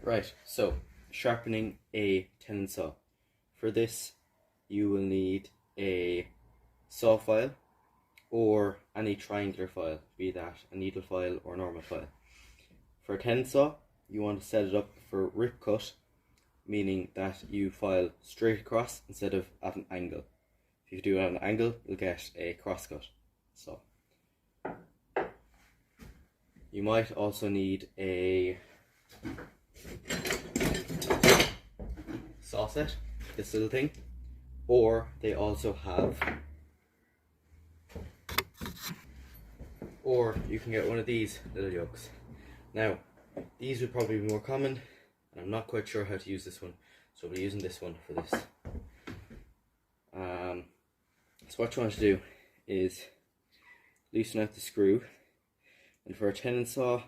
Right, so sharpening a tenon saw. For this, you will need a saw file or any triangular file, be that a needle file or normal file. For a tenon saw, you want to set it up for rip cut, meaning that you file straight across instead of at an angle. If you do it at an angle, you'll get a cross cut saw. You might also need a saw set, this little thing, or they also have, or you can get one of these little yokes. Now, these would probably be more common, and I'm not quite sure how to use this one, so I'll be using this one for this. So what you want to do is loosen out the screw, and for a tenon saw,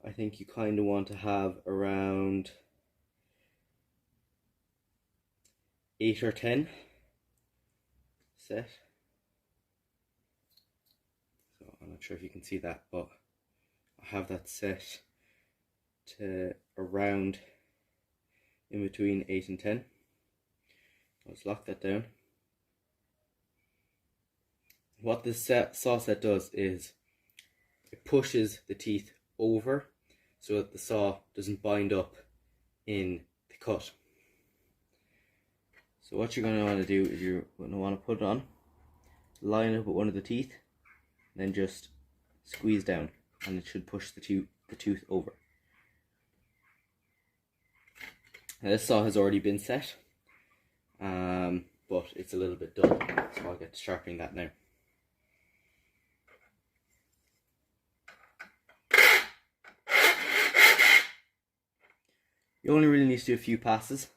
I think you kind of want to have around 8 or 10 set. So I'm not sure if you can see that, but I have that set to around in between 8 and 10. Let's lock that down. What this saw set does is it pushes the teeth over so that the saw doesn't bind up in the cut. So what you're going to want to do is you're going to want to put it on, line it up with one of the teeth, and then just squeeze down, and it should push the tooth over. Now this saw has already been set, but it's a little bit dull, so I'll get to sharpening that now. You only really need to do a few passes,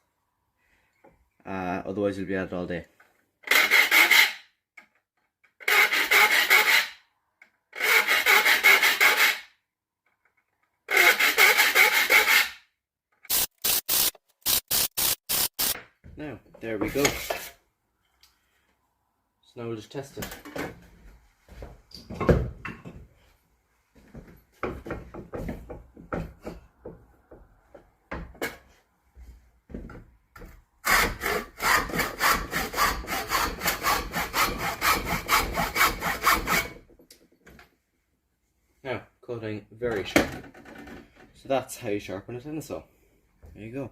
otherwise you'll be at it all day. Now, there we go. So now we'll just test it. Now, cutting very sharp. So that's how you sharpen a tenon saw. There you go.